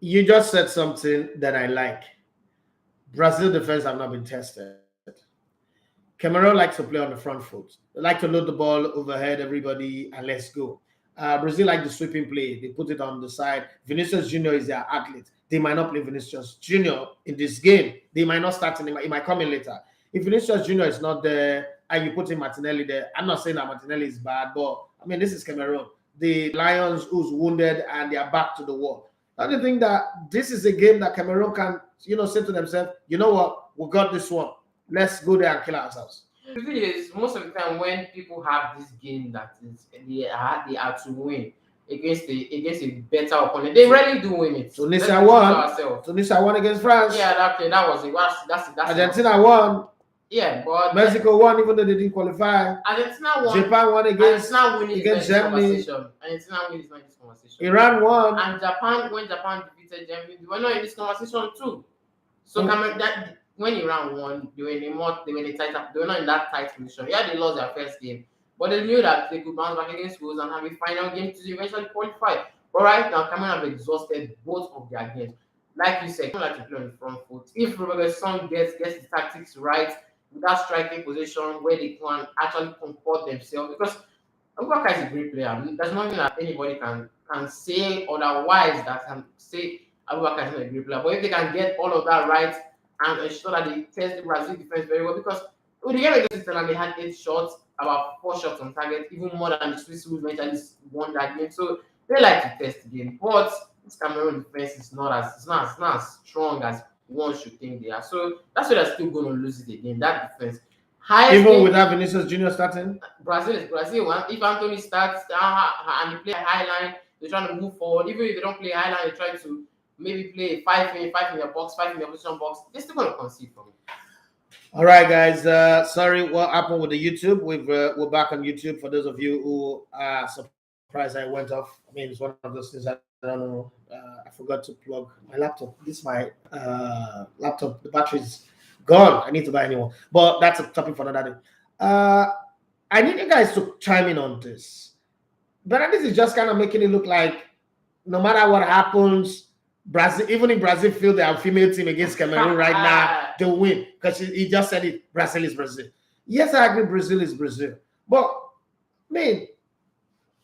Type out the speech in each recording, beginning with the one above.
You just said something that I like. Brazil defense have not been tested. Cameroon likes to play on the front foot. They like to load the ball overhead, everybody, and let's go. Brazil like the sweeping play. They put it on the side. Vinicius Junior is their athlete. They might not play Vinicius Junior in this game. They might not start. It might come in later. If Vinicius Junior is not there and you put in Martinelli there, I'm not saying that Martinelli is bad, but I mean this is Cameroon. The Lions who's wounded and they are back to the wall. I don't think that this is a game that Cameroon can, say to themselves, you know what, we got this one. Let's go there and kill ourselves. The thing is, most of the time when people have this game that is they are to win against a better opponent, they rarely do win it. Tunisia won. Tunisia won against France. Yeah, that was it. That's Argentina won. Yeah, but Mexico won even though they didn't qualify. Argentina won. Japan won against Germany. Argentina wins not this conversation. Iran won. And Japan, when Japan defeated Germany, they were not in this conversation too. So when Iran won, they were not in that tight position. Yeah, they lost their first game, but they knew that they could bounce back against Wales and have a final game to eventually qualify. But right now, Cameroon have exhausted both of their games. Like you said, like to play on the front foot. If Robertson gets the tactics right, with that striking position where they can actually comfort themselves, because Abubakar is a great player. There's nothing that anybody can say otherwise that can say Abubakar is not a great player. But if they can get all of that right and ensure that they test the Brazil defense very well, because with the game against Italy, they had 8 shots, about 4 shots on target, even more than the Swiss who eventually won that game. So they like to test the game. But this Cameroon defense is not as strong as one should think they are. So that's why they're still going to lose it again. That defense. Even without Vinicius Junior starting? Brazil. If Anthony starts and they play a high line, they're trying to move forward. Even if they don't play high line, they try to maybe play 5 in their box, 5 in their position box. They're still going to concede for me. All right, guys. Sorry, what happened with the YouTube? We're back on YouTube. For those of you who are surprised I went off, I mean, it's one of those things I don't know. I forgot to plug my laptop. This is my laptop. The battery's gone. I need to buy a new one. But that's a topic for another day. I need you guys to chime in on this. But this is just kind of making it look like no matter what happens, Brazil, even if Brazil feel their female team against Cameroon right now, they'll win. Because he just said it, Brazil is Brazil. Yes, I agree, Brazil is Brazil. But, man,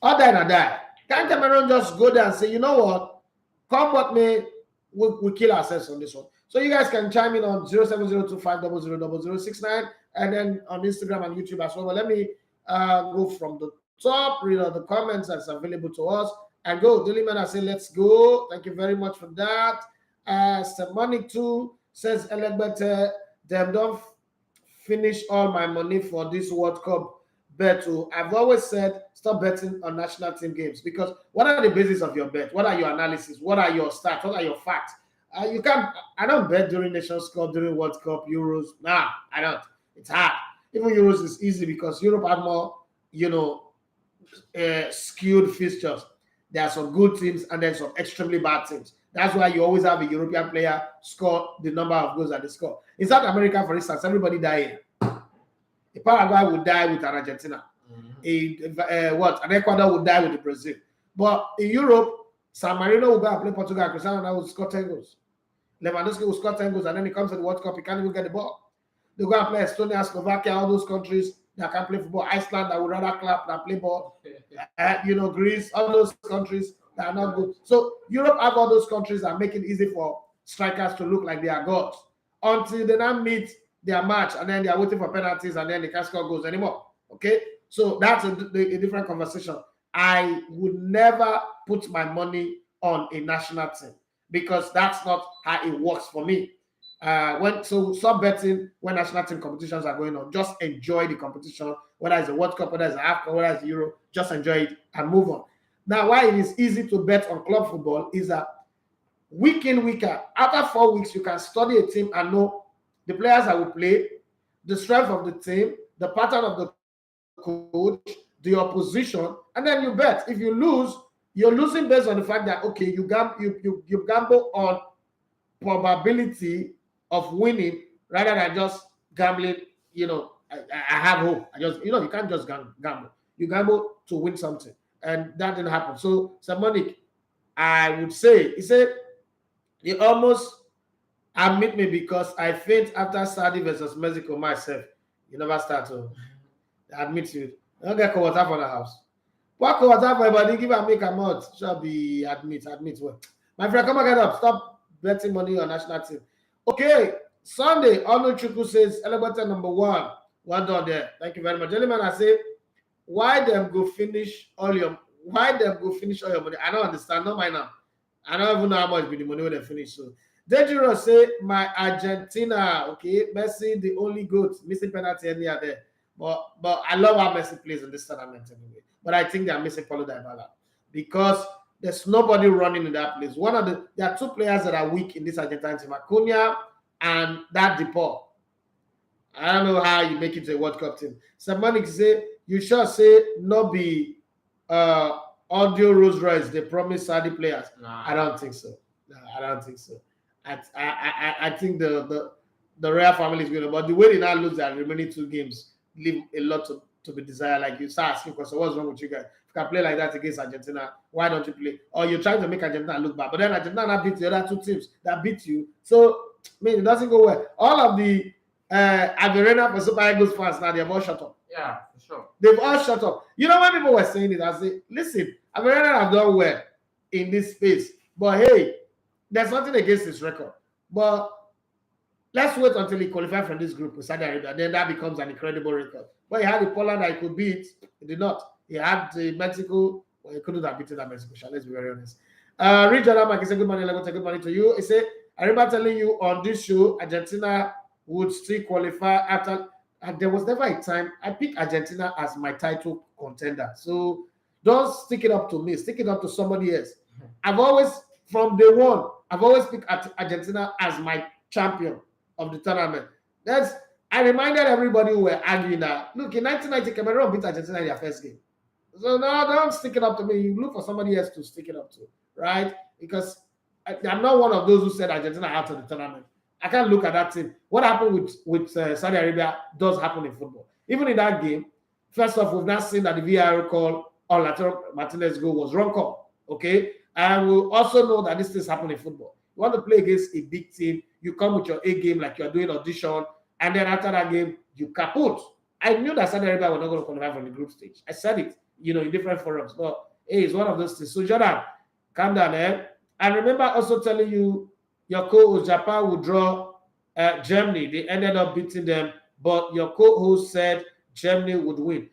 all die or die. Can Cameroon just go there and say, you know what? Come what may, we'll kill ourselves on this one. So you guys can chime in on 07025000069 and then on Instagram and YouTube as well. But let me go from the top, read out the comments that's available to us. And go, Dillyman, I say, let's go. Thank you very much for that. Money too says, Elegbete, them don't finish all my money for this World Cup bet. I've always said, stop betting on national team games because what are the basis of your bet? What are your analysis? What are your stats? What are your facts? I don't bet during Nations Cup, during World Cup, Euros. Nah, I don't. It's hard. Even Euros is easy because Europe have more, skewed fixtures. There are some good teams and then some extremely bad teams. That's why you always have a European player score the number of goals that they score. In South America, for instance, everybody die. A Paraguay would die with an Argentina. An Ecuador would die with the Brazil. But in Europe, San Marino will go and play Portugal. Cristiano Ronaldo will score 10 goals. Lewandowski will score 10 goals, and then he comes to the World Cup, he can't even get the ball. They go and play Estonia, Slovakia, all those countries that can play football. Iceland that would rather clap than play ball. Greece, all those countries that are not good. So Europe have all those countries that make it easy for strikers to look like they are gods until they now meet their match and then they are waiting for penalties and then they can't score goals anymore. Okay, so that's a different conversation. I would never put my money on a national team because that's not how it works for me. Stop betting when national team competitions are going on. Just enjoy the competition, whether it's a World Cup, whether it's an AFCON, whether it's a Euro. Just enjoy it and move on. Now, why it is easy to bet on club football is that week in, week out, after 4 weeks, you can study a team and know the players that will play, the strength of the team, the pattern of the coach, the opposition, and then you bet. If you lose, you're losing based on the fact that okay, you gamble on probability of winning rather than just gambling. I have hope. You can't just gamble. You gamble to win something, and that didn't happen. So, Monique, I would say, he said, You almost admit me because I faint after Saudi versus Mexico myself. You never start to admit you. I don't get cold water for the house. What cold water for everybody? Give and make a mouth. Shall be admit well. My friend, come and get up. Stop betting money on national team. Okay, Sunday, Arnold Chuku says, elevator number 1. Well done there. Thank you very much. Gentlemen, I say, why them go finish all your money? I don't understand. Not mine now. I don't even know how much be the money when they finish. So Dangerous say my Argentina, okay, Messi the only goat, missing penalty anywhere there. But I love how Messi plays in this tournament anyway. But I think they are missing Paulo Dybala because there's nobody running in that place. There are 2 players that are weak in this Argentine team, Acuna and that DePaul. I don't know how you make it to a World Cup team. Samanic say you sure say no be audio Rolls Royce. They promise Saudi players. Nah. I don't think so. No, I don't think so. I think the Royal family is going to, but the way they now lose their remaining 2 games leave a lot to be desired. Like you start asking questions, what's wrong with you guys? If you can play like that against Argentina, why don't you play? Or you're trying to make Argentina look bad, but then Argentina now beat the other 2 teams that beat you. So I mean, it doesn't go well. All of the Averena for Super Eagles fans now they've all shut up. Yeah, for sure. They've all shut up. You know when people were saying it, I say, listen, Averena have done well in this space, but hey, there's nothing against his record. But let's wait until he qualifies from this group with Saudi Arabia. Then that becomes an incredible record. But he had the Poland that he could beat. He did not. He had the Mexico. Well, he couldn't have beaten that Mexico. Let's be very honest. Regional Mike said, good morning, Lagos. Good morning to you. He said, I remember telling you on this show, Argentina would still qualify after. And there was never a time I picked Argentina as my title contender. So don't stick it up to me. Stick it up to somebody else. I've always, from day one, I've always picked Argentina as my champion of the tournament. I reminded everybody who were arguing that, look, in 1990, Cameroon beat Argentina in their first game. So no, don't stick it up to me. You look for somebody else to stick it up to, right? Because I'm not one of those who said Argentina out of the tournament. I can't look at that team. What happened with Saudi Arabia does happen in football. Even in that game, first off, we've not seen that the VAR call on Lautaro Martinez's goal was wrong call, okay? And we also know that this things happen in football. You want to play against a big team, you come with your A game like you're doing audition, and then after that game, you kaput. I knew that Saudi Arabia were not going to qualify from the group stage. I said it, in different forums. But hey, it's one of those things. So Jordan, calm down, eh? And remember also telling you your co-host Japan would draw Germany. They ended up beating them, but your co-host said Germany would win.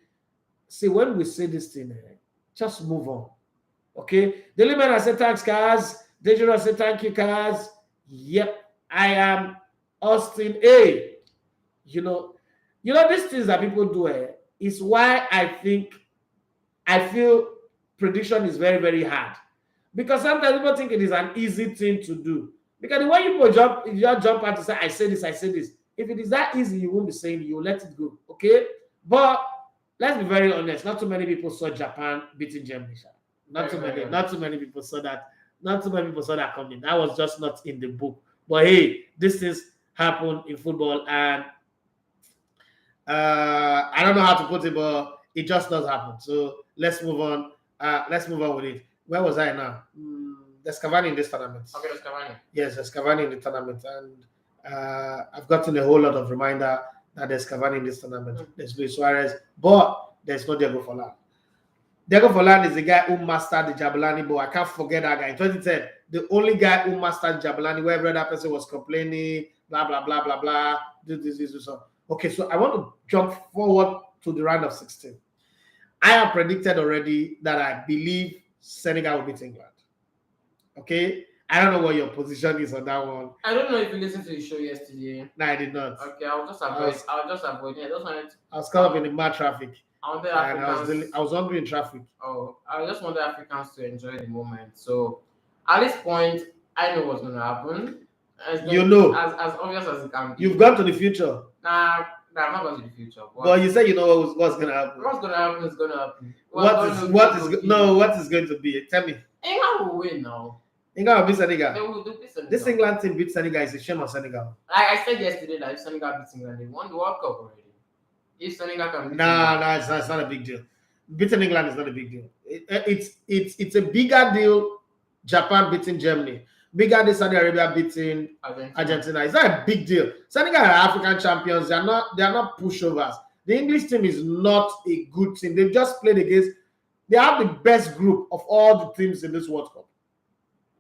See, when we say this thing, just move on. Okay? The limit, I said thanks, guys. Dangerous, I said thank you, guys. Yep, I am Austin A. These things that people do is why I feel prediction is very, very hard. Because sometimes people think it is an easy thing to do. Because the way you just jump out to say, I say this. If it is that easy, you won't be saying it. You will let it go. Okay? But let's be very honest. Not too many people saw Japan beating Germany. Not too many people saw that. Not too many people saw that coming. That was just not in the book. But hey, this things happen in football, and I don't know how to put it, but it just does happen. So let's move on. Let's move on with it. Where was I now? There's Cavani in this tournament. Okay, there's Cavani. Yes, there's Cavani in the tournament, and I've gotten a whole lot of reminder that there's Cavani in this tournament. There's Luis Suarez, but there's no Diego Forlan. Diego Forlan is the guy who mastered the Jabulani ball. I can't forget that guy. In 2010, the only guy who mastered Jabulani, wherever that person was complaining, blah, blah, blah, blah, blah, this, so. Okay, so I want to jump forward to the round of 16. I have predicted already that I believe Senegal will beat England. Okay? I don't know what your position is on that one. I don't know if you listened to the show yesterday. No, I did not. Okay, I'll just avoid it. I was caught up in the mad traffic. I was hungry in traffic. Oh, I just want the Africans to enjoy the moment. So at this point, I know what's going to happen. As obvious as it can be. You've gone to the future. Nah, I'm not going to the future. But you said you know what's going to happen. What's going to happen is going to happen. What is going to be? Tell me. England will win now. England will beat Senegal. They will beat Senegal. This England team beat Senegal is a shame on Senegal. Like I said yesterday that if Senegal beats England, they won the World Cup already. If Senegal can beat England. It's not a big deal. Beating England is not a big deal. It's a bigger deal Japan beating Germany. bigger than Saudi Arabia beating Argentina. It's not a big deal. Senegal are African champions. They are not pushovers. The English team is not a good team. They've just played against. They have the best group of all the teams in this World Cup.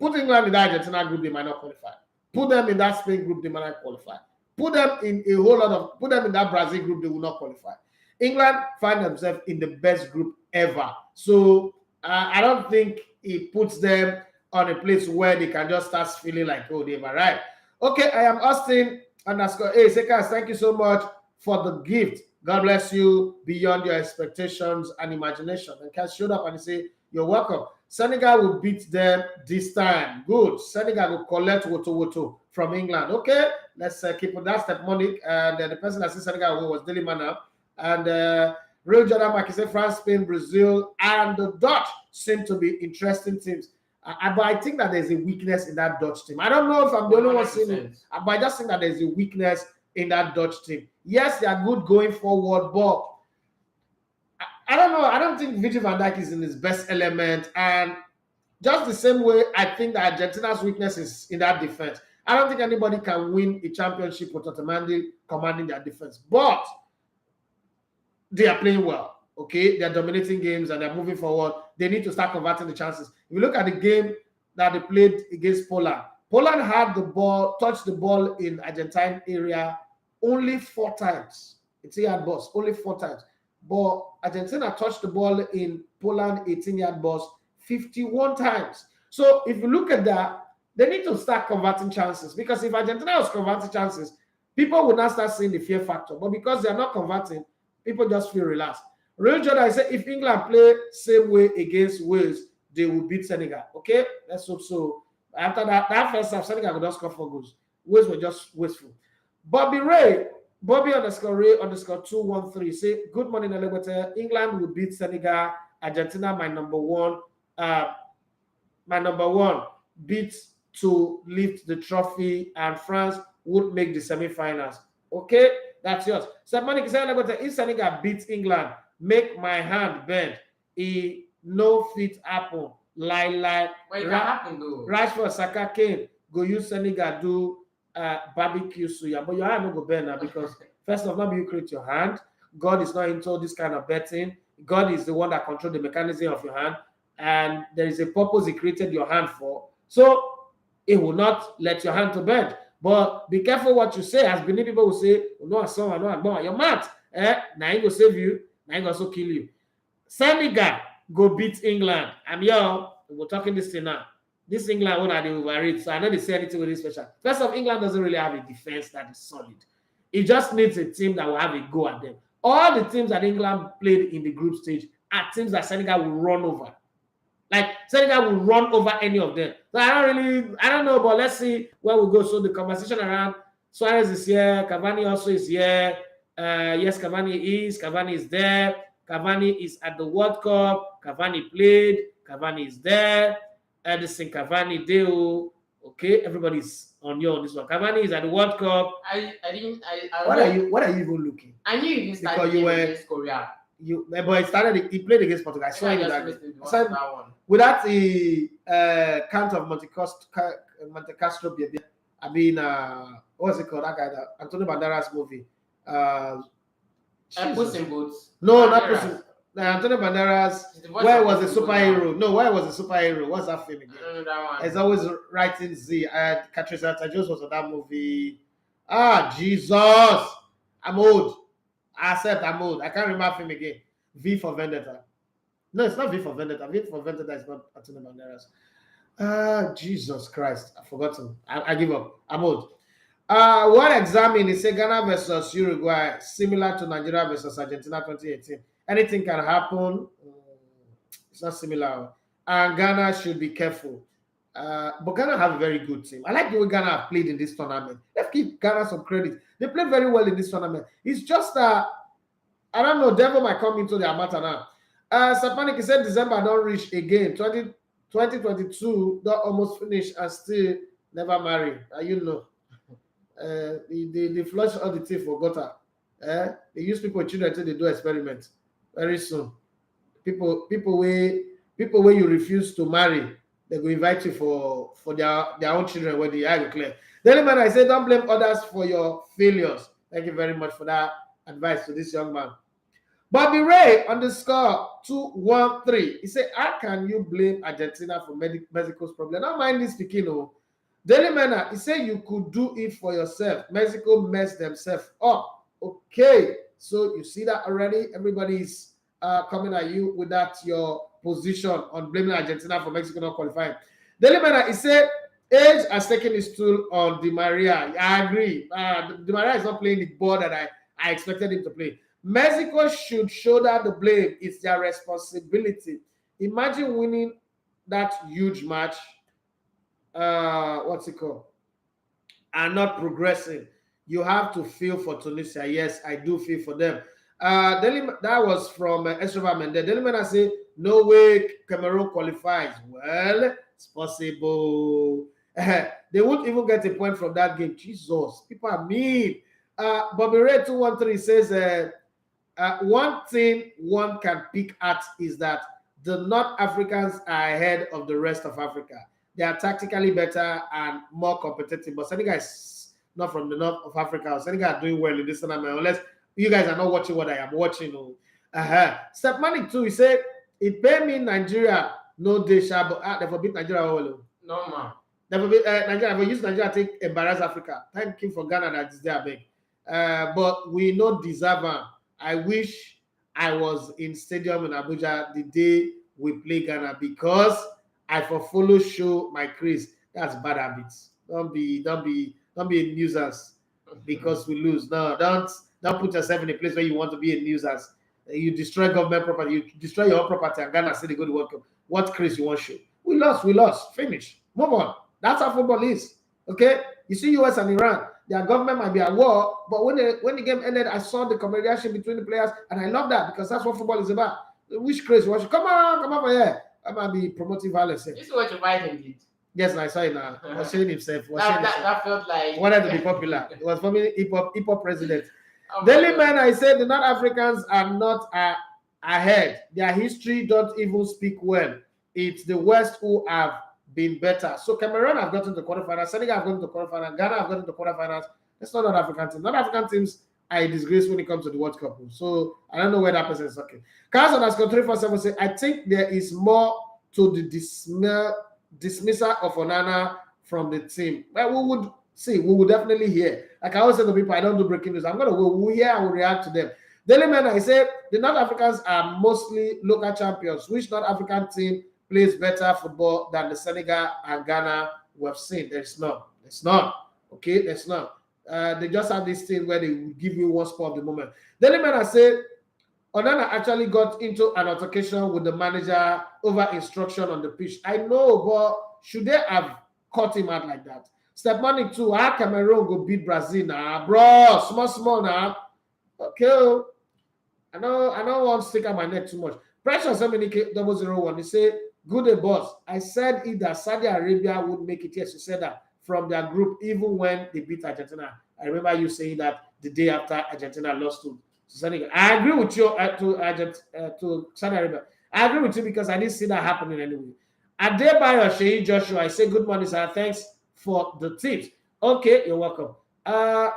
Put England in that Argentina group, they might not qualify. Put them in that Spain group, they might not qualify. Put them in a whole lot of. Put them in that Brazil group, they will not qualify. England find themselves in the best group ever. So I don't think it puts them on a place where they can just start feeling like, oh, they've arrived. Okay, I am Austin _ Hey, Sekas, thank you so much for the gift. God bless you beyond your expectations and imagination. And Cass showed up and he said, you're welcome. Senegal will beat them this time. Good. Senegal will collect Woto from England. Okay, let's keep on that step, Monique. And the person that said Senegal was Daily Mana. And Real Jordan Maki said France, Spain, Brazil, and the Dutch seem to be interesting teams. But I think that there's a weakness in that Dutch team. I don't know if I'm the only one seeing it, but I just think that there's a weakness in that Dutch team. Yes, they are good going forward, but I don't know. I don't think Virgil van Dijk is in his best element. And just the same way, I think that Argentina's weakness is in that defense. I don't think anybody can win a championship with Otamendi commanding their defense. But they are playing well. Okay, they are dominating games and they're moving forward. They need to start converting the chances. If you look at the game that they played against Poland, Poland had the ball, touched the ball in Argentine area only 4 times. It's a yard box, only 4 times. But Argentina touched the ball in Poland 18-yard box 51 times. So if you look at that, they need to start converting chances. Because if Argentina was converting chances, people would not start seeing the fear factor. But because they're not converting, people just feel relaxed. Real Jordan, I said, if England play same way against Wales, they will beat Senegal. Okay, let's hope so. After that first half, Senegal will not score 4 goals. Wales were just wasteful. Bobby Ray, Bobby _Ray _213 say, good morning, Elebote. England will beat Senegal. Argentina, my number one beat to lift the trophy, and France would make the semi-finals. Okay, that's yours. So, Monica said, if Senegal beats England, make my hand bend. It no fit happen. Lie. Wait, that happened though. Rashford, Saka, Kane go use Senegal do barbecue suya, but your hand no go bend now because first of all, you create your hand. God is not into this kind of betting. God is the one that controls the mechanism of your hand, and there is a purpose He created your hand for. So He will not let your hand to bend. But be careful what you say. As many people will say, oh, no, son, no, you're mad. Now he will save you. Now he will also kill you. Senegal go beat England. I'm young. We're talking this thing now. This England one are the overrated. So I know they say anything with this special. First of all, England doesn't really have a defense that is solid. It just needs a team that will have a go at them. All the teams that England played in the group stage are teams that Senegal will run over. Like Senegal will run over any of them. So I don't know, but let's see where we go. So the conversation around Suarez is here, Cavani also is here. Yes, Cavani is there. Cavani is at the World Cup. Cavani played. Cavani is there. Edison Cavani Deo. Okay, everybody's on this one. Cavani is at the World Cup. What are you even looking? I knew you started against Korea. But he played against Portugal. I saw him that one. Without the count of Monte Castro, baby. I mean, what's it called? That guy, that Antonio Banderas movie. Puss in Boots. No, not Puss in. Antonio Banderas. Where was the superhero? No, where was the superhero? What's that film again? I don't know that one. It's always writing Z. Catherine Zeta-Jones was on that movie. Ah, Jesus! I'm old. I'm old. I can't remember film again. V for Vendetta. No, it's not V for Vendetta. V for Vendetta is not Antonio Banderas. Jesus Christ. I've forgotten. I give up. I'm old. What examine is Ghana versus Uruguay, similar to Nigeria versus Argentina 2018. Anything can happen. It's not similar. And Ghana should be careful. But Ghana have a very good team. I like the way Ghana have played in this tournament. Let's give Ghana some credit. They played very well in this tournament. It's just that, I don't know, devil might come into their matter now. Sapanik said December don't reach again. 2022 don't almost finish and still never marry. You know. They flush all the teeth for gutter. They use people with children until they do experiments. Very soon. People where you refuse to marry, they will invite you for their own children when the eye will clear. Daily man, I say don't blame others for your failures. Thank you very much for that advice to this young man. Bobby Ray underscore 213. He said, how can you blame Argentina for Mexico's problem? Don't mind this speaking. Oh. Daily Manner, he said you could do it for yourself. Mexico messed themselves up. Okay. So you see that already? Everybody's coming at you with that your position on blaming Argentina for Mexico not qualifying. Daily Manner, he said age has taken his toll on Di Maria. I agree. Di Maria is not playing the ball that I expected him to play. Mexico should shoulder the blame. It's their responsibility. Imagine winning that huge match. What's it called? And not progressing. You have to feel for Tunisia. Yes, I do feel for them. That was from Esrova Mendez. Delimena say, no way Cameroon qualifies. Well, it's possible. They won't even get a point from that game. Jesus, people are mean. Bobby Ray 213 says, one thing one can pick at is that the North Africans are ahead of the rest of Africa. They are tactically better and more competitive. But Senegal is not from the north of Africa. Senegal are doing well in this tournament, unless you guys are not watching what I am watching. Step Manic too, he said, it pay me Nigeria, no day sharp, but they forbid Nigeria. No, man. They forbid Nigeria, but use Nigeria to embarrass Africa. Thank you for Ghana that is there, big. But we not deserve them. I wish I was in stadium in Abuja the day we play Ghana because I for follow show my craze. That's bad habits. Don't be a nuisance because we lose. No, don't put yourself in a place where you want to be a nuisance. You destroy government property, you destroy your own property, and Ghana say they go to World Cup. What craze you want to show? We lost. Finish. Move on. That's how football is. Okay? You see US and Iran, their government might be at war, but when the game ended, I saw the camaraderie between the players, and I love that because that's what football is about. Which craze you want to come on over here. I might be promoting violence. This is what your Biden did. Yes, I saw it now. He was showing himself. That felt like wanted to be popular. It was forming hip hop president. Daily Man, I said the North Africans are not ahead. Their history don't even speak well. It's the West who have been better. So Cameroon have gotten to quarterfinals, Senegal have gotten to quarterfinals, Ghana have gotten to quarterfinals. That's not North African team. North African teams are a disgrace when it comes to the World Cup. So I don't know where that person is talking. Carson has 347 say, I think there is more to the dismissal of Onana from the team. Well, we would see. We will definitely hear. Like I always say to people, I don't do breaking news. I'm going to go. We'll hear. I will react to them. Daily Man, I said the North Africans are mostly local champions. Which North African team plays better football than the Senegal and Ghana we have seen? There's none. There's none. Okay, there's none. They just have this thing where they will give you one spot of the moment. Daily Man, I said Onana actually got into an altercation with the manager over instruction on the pitch. I know, but should they have caught him out like that? Step money too. How Cameroon go beat Brazil now, bro? Small now. Okay. I don't want to stick out my neck too much. Pressure 001. He said, good day, boss. I said either Saudi Arabia would make it. Yes, you said that from their group, even when they beat Argentina. I remember you saying that the day after Argentina lost to Senegal. I agree with you to Saudi Arabia. I agree with you because I didn't see that happening anyway. Adebayo Sheyi Joshua, I say good morning, sir. Thanks for the tips. Okay, you're welcome.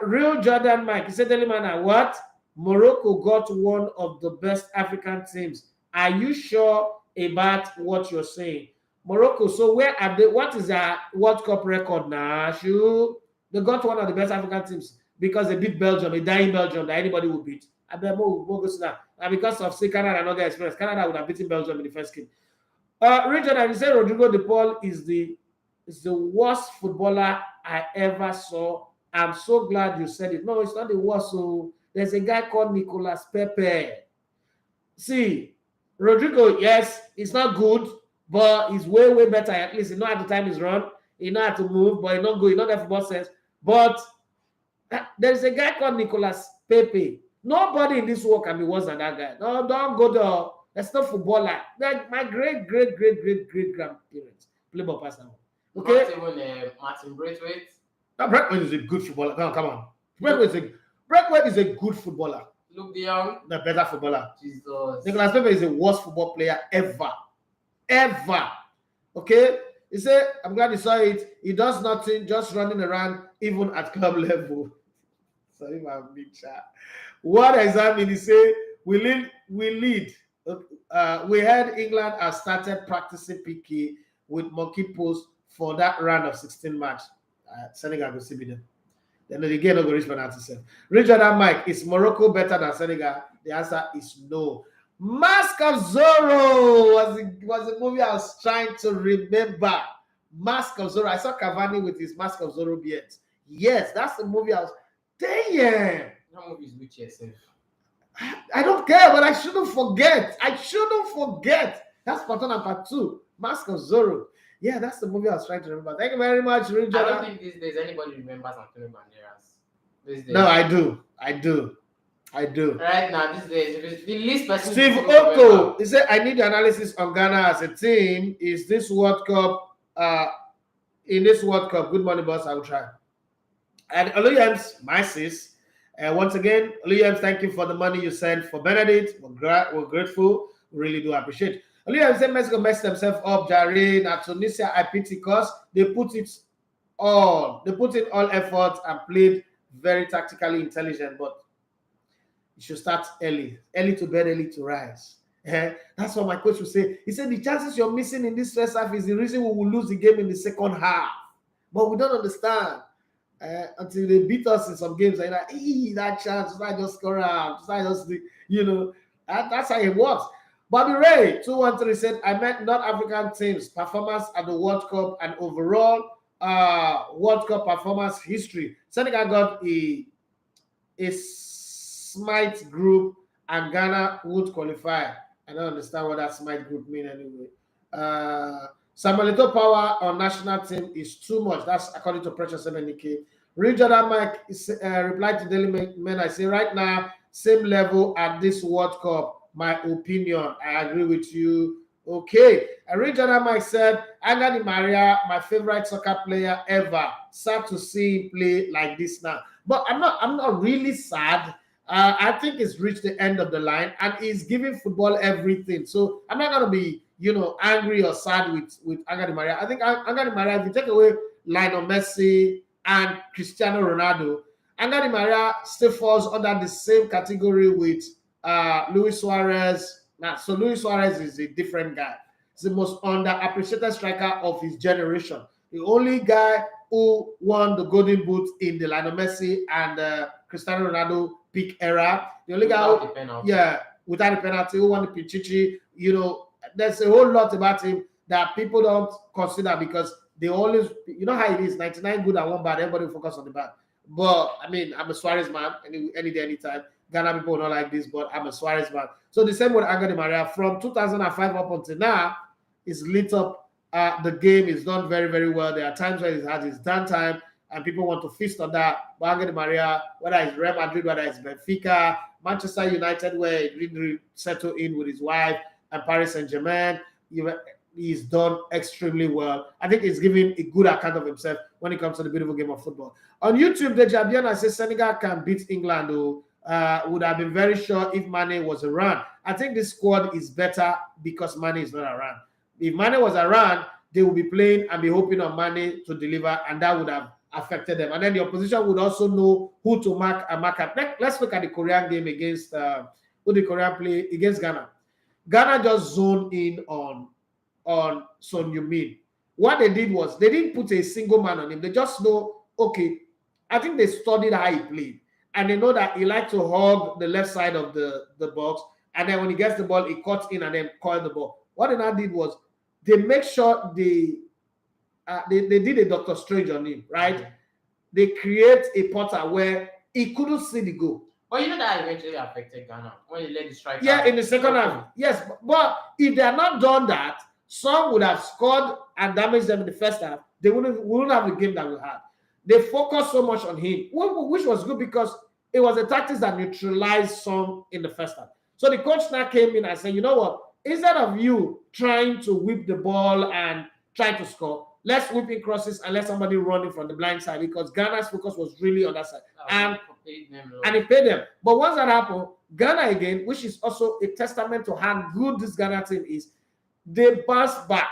Real Jordan Mike, he said, Delimana, what? Morocco got one of the best African teams. Are you sure about what you're saying? Morocco, so where are they? What is their World Cup record now? They got one of the best African teams because they beat Belgium, a dying Belgium that anybody would beat. I bet more go to that. And because of say Canada and other experience, Canada would have beaten Belgium in the first game. Richard, I say Rodrigo De Paul is the worst footballer I ever saw. I'm so glad you said it. No, it's not the worst. So there's a guy called Nicolas Pepe. See, Rodrigo, yes, it's not good, but he's way better. At least he know how to time his run. He know how to move, but he not good. He not have football sense. But there's a guy called Nicolas Pepe. Nobody in this world can be worse than that guy. No, don't go there. That's not footballer. Like my great grandparents play ball past now. Okay. Not even Martin Braithwaite. Now, Braithwaite is a good footballer. No, come on. Braithwaite is a good footballer. Luke De Jong. The better footballer. Jesus. Nicolas Pepe is the worst football player ever. Okay. He said, I'm glad you saw it. He does nothing, just running around, even at club level. Sorry, my big chat. What exactly he say? We lead. We heard England has started practicing PK with monkey post for that round of 16 match. Senegal will see them. Then again, no go reach penalty self. Richard and Mike, is Morocco better than Senegal? The answer is no. Mask of Zorro was a movie I was trying to remember. Mask of Zorro. I saw Cavani with his Mask of Zorro beard. Yes, that's the movie I was. Damn. That movie is with yourself. I don't care, but I shouldn't forget. That's part one and part two. Mask of Zorro. Yeah, that's the movie I was trying to remember. Thank you very much, Richard. I don't think these days anybody remembers Antonio Banderas. These days. No, I do. Right now, these days, if it's the least person. Steve Oko, he said, I need the analysis on Ghana as a team. Is this World Cup, in this World Cup? Good morning, boss. I will try. And Oluyens, my sis, once again, Oluyens, thank you for the money you sent for Benedict. We're grateful. We really do appreciate. Oluyens said Mexico messed themselves up, Jare. At Tunisia, I pity because they put in all effort and played very tactically intelligent, but you should start early to bed, early to rise. That's what my coach would say. He said the chances you're missing in this first half is the reason we will lose the game in the second half. But we don't understand until they beat us in some games. And like, that chance, just I just score out, just I just, that's how it works. Bobby Ray 213 said, I met non-African teams performance at the World Cup and overall World Cup performance history. Senegal got a Smite group and Ghana would qualify. I don't understand what that Smite group mean anyway. Samuel Eto'o power on national team is too much. That's according to Precious MNK. Richard Mike replied to Daily Men. I say right now, same level at this World Cup. My opinion. I agree with you. Okay. And Richard Mike said, Angel Di Maria, my favorite soccer player ever. Sad to see him play like this now. But I'm not really sad. I think it's reached the end of the line and he's giving football everything. So I'm not gonna be, angry or sad with Angel Di Maria. I think Angel Di Maria, if you take away Lionel Messi and Cristiano Ronaldo, Angel Di Maria still falls under the same category with Luis Suarez. So Luis Suarez is a different guy. He's the most underappreciated striker of his generation. The only guy who won the Golden Boot in the Lionel Messi and Cristiano Ronaldo peak era. The only guy without the penalty, who won the Pichichi. There's a whole lot about him that people don't consider because they always, how it is, 99 good and 1 bad, everybody focus on the bad. But I mean, I'm a Suarez man, any day, anytime. Ghana people don't like this, but I'm a Suarez man. So the same with Angel Di Maria, from 2005 up until now, is lit up. The game is done very, very well. There are times where it has its downtime, and people want to feast on that. But Angel Di Maria, whether it's Real Madrid, whether it's Benfica, Manchester United, where he really settled in with his wife, and Paris Saint-Germain, he's done extremely well. I think he's giving a good account of himself when it comes to the beautiful game of football. On YouTube, the Jabiana says Senegal can beat England, though. Would have been very sure if Mane was around. I think this squad is better because Mane is not around. If Mane was around, they would be playing and be hoping on Mane to deliver, and that would have affected them. And then the opposition would also know who to mark and mark up. Let's look at the Korean game against who the Korean play against Ghana. Ghana just zoned in on Son Heung-min. What they did was they didn't put a single man on him. They just know, okay, I think they studied how he played. And they know that he likes to hug the left side of the box. And then when he gets the ball, he cuts in and then coils the ball. What they now did was they make sure they did a Dr. Strange on him, right? They create a Potter where he couldn't see the goal. But that eventually affected Ghana when they let the striker. Yeah, in the second half. Yes, but if they had not done that, some would have scored and damaged them in the first half. They wouldn't have the game that we had. They focused so much on him, which was good because it was a tactics that neutralized some in the first half. So the coach now came in and said, you know what? Instead of you trying to whip the ball and try to score, let's whip in crosses and let somebody run in from the blind side because Ghana's focus was really on that side. And it paid them. But once that happened, Ghana again, which is also a testament to how good this Ghana team is, they bounced back.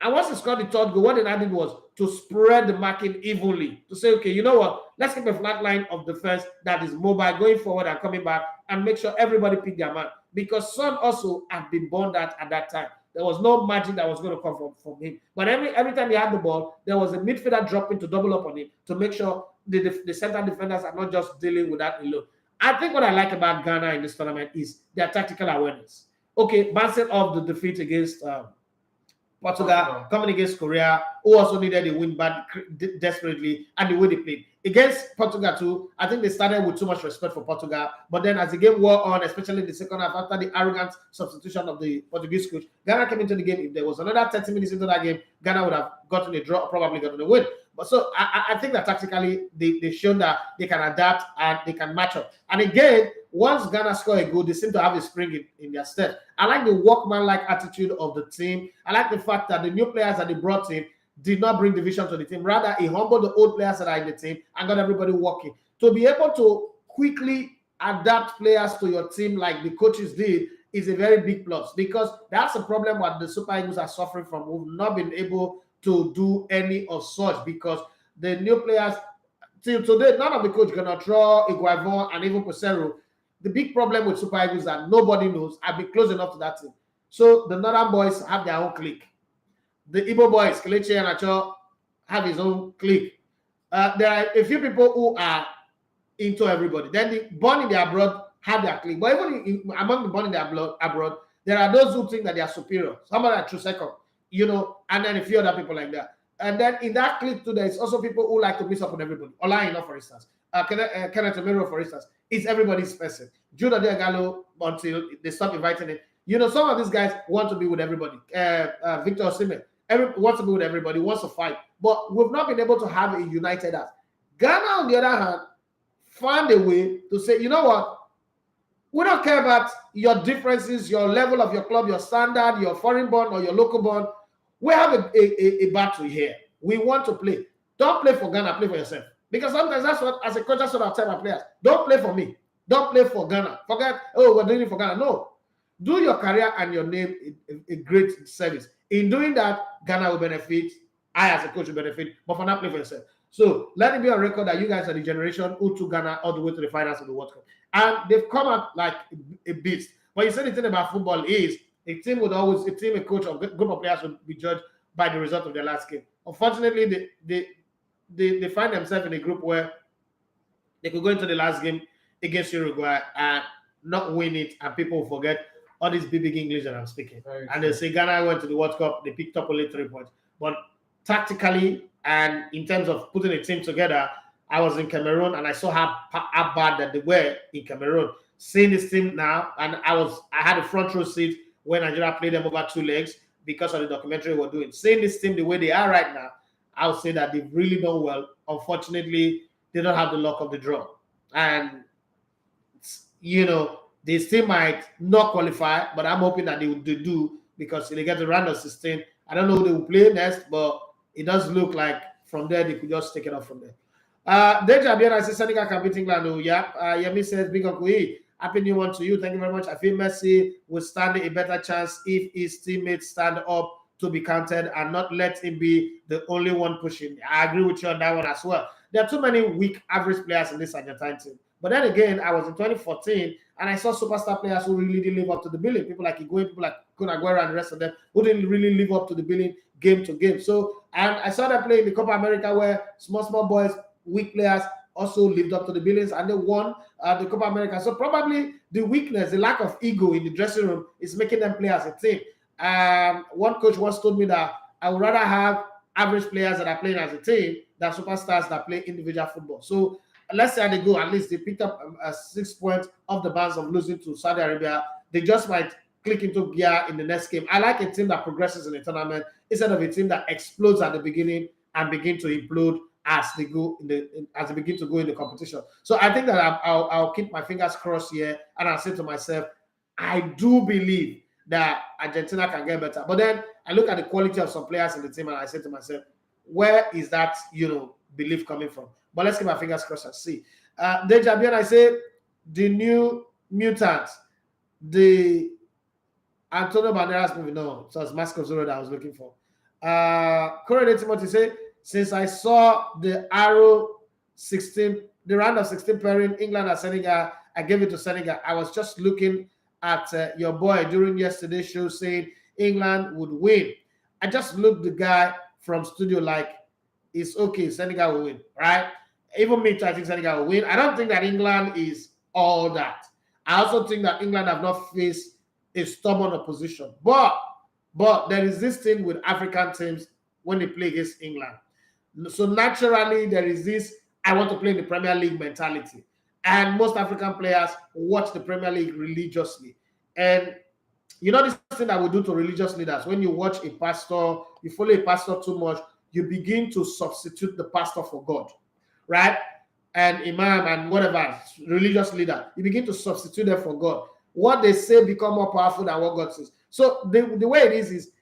And once he scored the third goal, what they did was to spread the marking evenly. To say, okay, you know what? Let's keep a flat line of defense that is mobile, going forward and coming back, and make sure everybody pick their man. Because Son also had been born that at that time. There was no margin that was going to come from him. But every time he had the ball, there was a midfielder dropping to double up on him to make sure the center defenders are not just dealing with that alone. I think what I like about Ghana in this tournament is their tactical awareness. Okay, bouncing off the defeat against Portugal, coming against Korea, who also needed a win desperately, and the way they played. Against Portugal too, I think they started with too much respect for Portugal, but then as the game wore on, especially in the second half, after the arrogant substitution of the Portuguese coach, Ghana came into the game. If there was another 30 minutes into that game, Ghana would have gotten a draw, probably gotten a win. But so I think that tactically they've shown that they can adapt and they can match up. And again, once Ghana score a goal, they seem to have a spring in their step. I like the workman-like attitude of the team. I like the fact that the new players that they brought in did not bring division to the team. Rather, he humbled the old players that are in the team and got everybody working. To be able to quickly adapt players to your team like the coaches did is a very big plus, because that's a problem what the Super Eagles are suffering from. We've not been able to do any of such because the new players, till today, none of the coach gonna draw Iguavon and even Pesero. The big problem with Super Eagles is that nobody knows. I've been close enough to that team. So the Northern boys have their own clique. The Igbo boys, Kelechi and Acho, have his own clique. There are a few people who are into everybody. Then the born in the abroad have their clique. But even among the born in the abroad, there are those who think that they are superior. Somebody are true second, and then a few other people like that. And then in that clique too, there's also people who like to mix up with everybody. Olaino, for instance. Kenneth Omero, for instance, is everybody's person. Judah Diagalo, until they stop inviting him. Some of these guys want to be with everybody. Victor Osimhen wants to be with everybody, wants to fight. But we've not been able to have a united us. Ghana, on the other hand, found a way to say, you know what? We don't care about your differences, your level of your club, your standard, your foreign bond or your local bond. We have a battle here. We want to play. Don't play for Ghana, play for yourself. Because sometimes that's what, as a coach, that's what I tell my players. Don't play for me. Don't play for Ghana. Forget, we're doing it for Ghana. No. Do your career and your name a great service. In doing that, Ghana will benefit. I, as a coach, will benefit. But for now, play for yourself. So let it be on record that you guys are the generation who took Ghana all the way to the finals of the World Cup. And they've come out like a beast. But you said the thing about football is a team, a coach, or group of players would be judged by the result of their last game. Unfortunately, they find themselves in a group where they could go into the last game against Uruguay and not win it, and people will forget all this big English that I'm speaking. And they say Ghana went to the World Cup, they picked up only 3 points. But tactically and in terms of putting a team together, I was in Cameroon and I saw how bad that they were in Cameroon. Seeing this team now, and I had a front row seat when Nigeria played them over 2 legs because of the documentary we're doing. Seeing this team the way they are right now, I would say that they've really done well. Unfortunately, they don't have the luck of the draw. And, they still might not qualify, but I'm hoping that they do, because they get the round of 16. I don't know who they will play next, but it does look like from there they could just take it off from there. Deja Biana says Senegal can beat England. Oh, yeah. Yemi says, Big Uncle E, happy new one to you. Thank you very much. I feel Messi will stand a better chance if his teammates stand up to be counted and not let him be the only one pushing. I agree with you on that one as well. There are too many weak average players in this Argentine team. But then again, I was in 2014 and I saw superstar players who really didn't live up to the billing. People like Higuain, people like Kun Aguero and the rest of them who didn't really live up to the billing game to game. So, and I saw them play in the Copa America where small boys, weak players also lived up to the billings and they won the Copa America. So probably the weakness, the lack of ego in the dressing room is making them play as a team. One coach once told me that I would rather have average players that are playing as a team than superstars that play individual football. So let's say they go, at least they picked up 6 points off the bounds of losing to Saudi Arabia. They just might click into gear in the next game. I like a team that progresses in the tournament instead of a team that explodes at the beginning and begin to implode as they go as they begin to go in the competition. So I think that I'll keep my fingers crossed here, and I'll say to myself, I do believe that Argentina can get better. But then I look at the quality of some players in the team and I say to myself, where is that belief coming from? But let's keep our fingers crossed and see. Deja Bian, I say the new mutants, the Antonio Banderas movie. No, so it's Mask of Zero that I was looking for. Correlated Timothy say, since I saw the Arrow 16, the round of 16 pairing, England and Senegal, I gave it to Senegal. I was just looking at your boy during yesterday's show saying England would win. I just looked the guy from studio like, it's okay, Senegal will win, right? Even me, I think Senegal will win. I don't think that England is all that. I also think that England have not faced a stubborn opposition. But there is this thing with African teams when they play against England. So naturally, there is this I want to play in the Premier League mentality. And most African players watch the Premier League religiously. And you know this thing that we do to religious leaders, when you watch a pastor, you follow a pastor too much, you begin to substitute the pastor for God, right? And imam and whatever, religious leader, you begin to substitute them for God. What they say become more powerful than what God says. So the way it is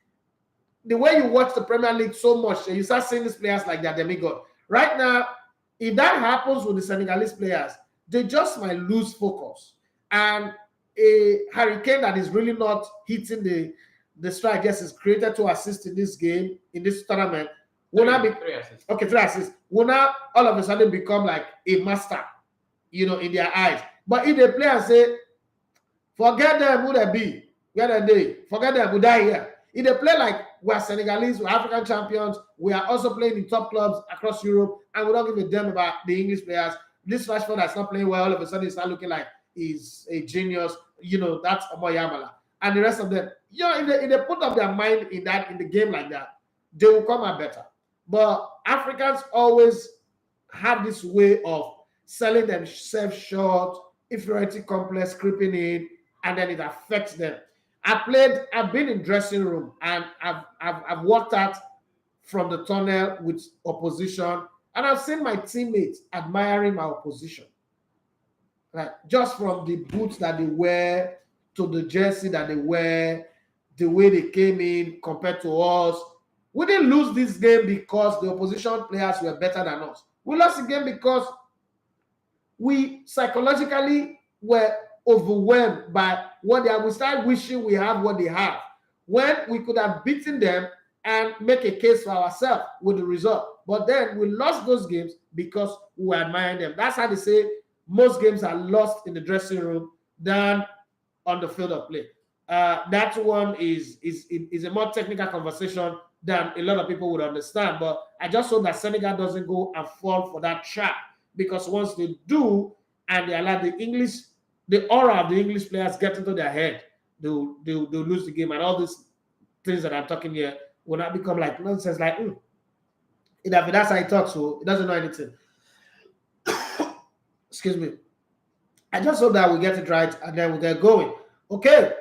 the way you watch the Premier League so much, you start seeing these players like they're demigod. Right now, if that happens with the Senegalese players, they just might lose focus. And a hurricane that is really not hitting the strike, yes, is created to assist in this game, in this tournament, will not be Three assists. okay, 3 assists, will not all of a sudden become like a master, in their eyes. But if they play and say, forget them, who they be, where they, forget them, we die here. If they play like we're Senegalese, we're African champions, we are also playing in top clubs across Europe, and we don't give a damn about the English players. This Rashford that's not playing well, all of a sudden, it's not looking like he's a genius. That's Omoyamala. And the rest of them, if they put up their mind in the game like that, they will come out better. But Africans always have this way of selling themselves short, inferiority complex creeping in, and then it affects them. I've been in dressing room and I've walked out from the tunnel with opposition, and I've seen my teammates admiring my opposition. Like just from the boots that they wear to the jersey that they wear, the way they came in compared to us. We didn't lose this game because the opposition players were better than us. We lost the game because we psychologically were overwhelmed by what they have. We started wishing we have what they have, when we could have beaten them and make a case for ourselves with the result. But then we lost those games because we were admiring them. That's how they say most games are lost in the dressing room than on the field of play. That one is a more technical conversation than a lot of people would understand. But I just hope that Senegal doesn't go and fall for that trap, because once they do and they allow the aura of the English players get into their head, they'll lose the game, and all these things that I'm talking here will not become like nonsense. Like, that's how he talks, so he doesn't know anything. Excuse me. I just hope that we get it right and then we get going. Okay.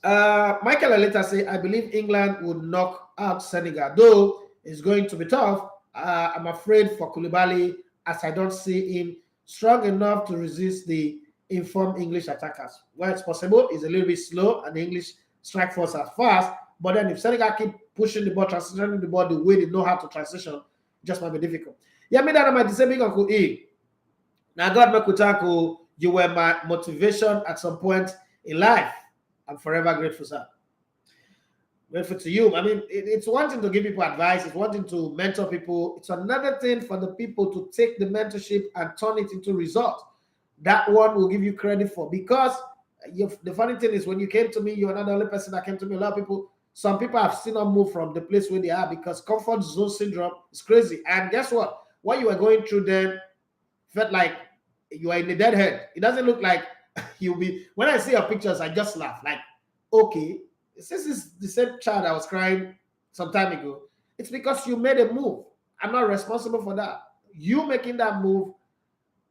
Michael later say, I believe England would knock out Senegal, though it's going to be tough. I'm afraid for Koulibaly, as I don't see him strong enough to resist the informed English attackers. Well, it's possible. He's a little bit slow, and the English strike force are fast. But then if Senegal keep pushing the ball, transitioning the ball the way they know how to transition, it just might be difficult. Yeah, me that I might disabling Uncle E. Now, God Mekutaku, you were my motivation at some point in life. I'm forever grateful, sir. Grateful to you. I mean, it's one thing to give people advice. It's one thing to mentor people. It's another thing for the people to take the mentorship and turn it into results. That one will give you credit for, because the funny thing is, when you came to me, you're not the only person that came to me. A lot of people, some people have still not moved from the place where they are, because comfort zone syndrome is crazy. And guess what? What you were going through then felt like you are in the dead head. It doesn't look like you'll be. When I see your pictures, I just laugh. Like, okay, this is the same child I was crying some time ago. It's because you made a move. I'm not responsible for that. You making that move,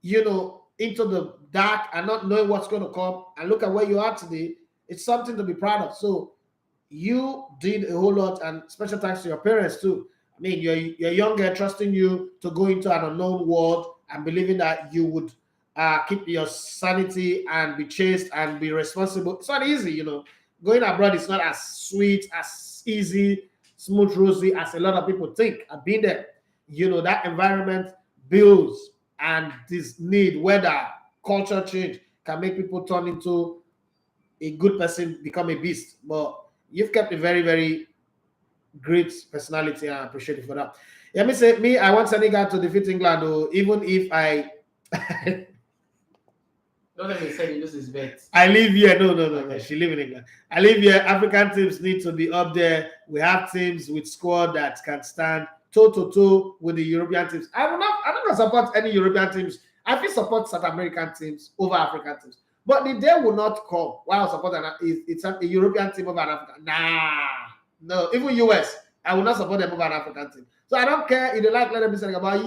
into the dark and not knowing what's going to come, and look at where you are today. It's something to be proud of. So you did a whole lot, and special thanks to your parents too. I mean, you're younger, trusting you to go into an unknown world and believing that you would keep your sanity and be chaste and be responsible. It's not easy, Going abroad is not as sweet, as easy, smooth, rosy as a lot of people think. I've been there. That environment builds, and this need, weather, culture change can make people turn into a good person, become a beast. But you've kept a very, very great personality, and I appreciate it for that. Let me say, me, I want Senegal to defeat England, though, even if I Don't let me say he loses bet. I live here. No. Okay. She live in England. I live here. African teams need to be up there. We have teams with squad that can stand toe to toe with the European teams. I'm not support any European teams. I feel support South American teams over African teams. But the day will not come while I support it's a European team over an African. Nah, no. Even US, I will not support them over an African team. So I don't care if they like let them be Senegal. But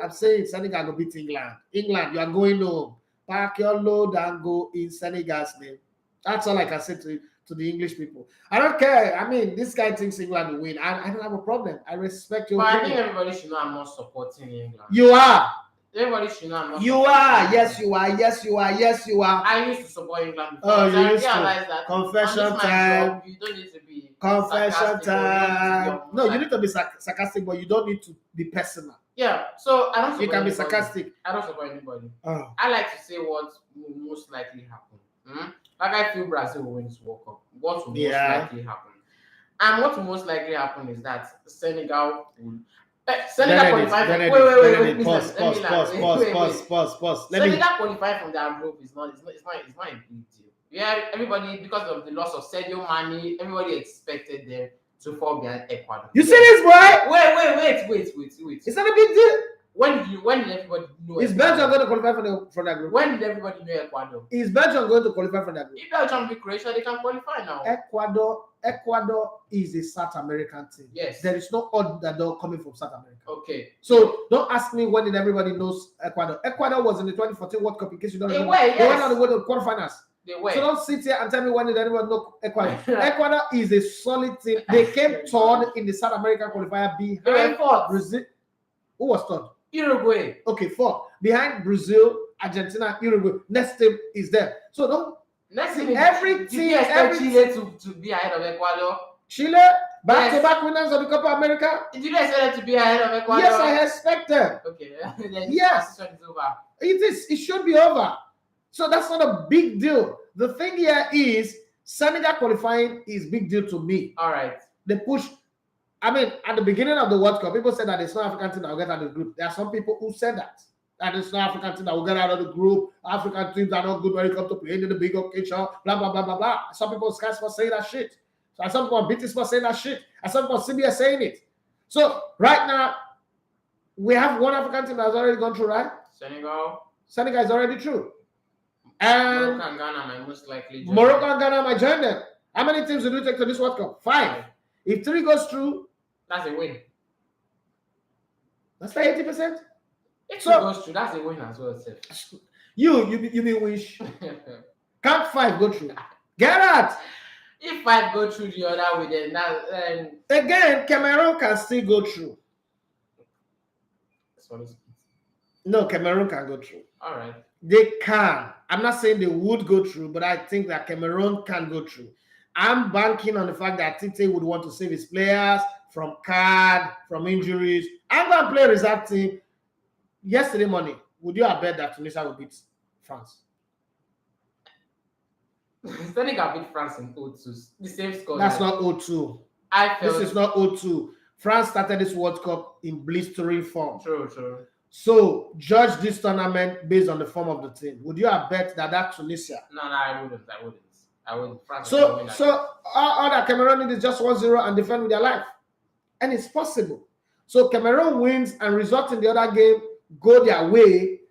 I'm saying Senegal will beat England. England, you are going home. Park your load and go in Senegal's name. That's all I can say to the English people. I don't care. I mean, this guy thinks England will win. I don't have a problem. I respect your But opinion. I think everybody should know I'm not supporting England. You are. Everybody should know I'm not You supporting are. England. Yes, you are. Yes, you are. Yes, you are. I used to support England before. Oh, so you I used to. realized that Confession on this time. job, you don't need to be Confession sarcastic, or time. No, you like- need to be sarcastic, but you don't need to be personal. Yeah, so I don't support You can be anybody. sarcastic. I don't support anybody. Oh. I like to say what will most likely happen. Like I feel Brazil will win this World Cup. What will most likely happen? And what will most likely happen is that Senegal will. Senegal qualify from. Wait. Pause. Senegal qualify from their group is not. It's not a big deal. Yeah, everybody, because of the loss of Sadio Mane, everybody expected them to fall behind Ecuador. You see this, boy? Wait. It's not a big deal. When did everybody know? Is Belgium going to qualify for that group? When did everybody know Ecuador? Is Belgium going to qualify for that group? If Belgium beat Croatia, they can qualify now. Ecuador is a South American team. Yes. There is no underdog coming from South America. Okay. So don't ask me when did everybody knows Ecuador. Ecuador was in the 2014 World Cup, in case you don't remember. They went on the way to the quarterfinals. They were. So don't sit here and tell me when did anyone know Ecuador. Ecuador is a solid team. They came third in the South American qualifier behind Brazil. Who was third? Uruguay. Okay, fourth. Behind Brazil, Argentina, Uruguay. Next team is there. So don't. Next team. Every team. Chile to be ahead of Ecuador. Chile, back-to-back winners of the Copa America. Did you expect them to be ahead of Ecuador? Yes, I expect them. Okay. Then yes. The is over. It is. It should be over. So that's not a big deal. The thing here is Senegal qualifying is big deal to me. All right. They push. I mean, at the beginning of the World Cup, people said that it's not African team that will get out of the group. There are some people who said that it's not African team that will get out of the group. African teams are not good when it comes to playing in the big occasion. Blah blah blah blah blah. Some people scared for saying that shit. So some people beat for saying that shit. And some people CBS saying it. So right now, we have one African team that has already gone through, right? Senegal is already through. And Morocco and Ghana might most likely join. Morocco and Ghana might join them. How many teams did you take to this World Cup? 5. If 3 goes through, that's a win. That's like 80%. If 2 goes through, that's a win as well, Seth. You mean wish? Can't 5 go through? Get out. If 5 go through the other way, then again, Cameroon can still go through. No, Cameroon can go through. All right. They can. I'm not saying they would go through, but I think that Cameroon can go through. I'm banking on the fact that Tite would want to save his players from card, from injuries. I'm going to play a reserve team. Yesterday morning, would you have bet that Tunisia would beat France? Senegal beat France in 0-2. The same score. That's not 0-2. This is not 0-2. France started this World Cup in blistering form. True. So, judge this tournament based on the form of the team. Would you have bet that Tunisia? No, I wouldn't. France so all that Cameroon need is just 1-0 and defend with their life. And it's possible. So, Cameroon wins and result in the other game, go their way,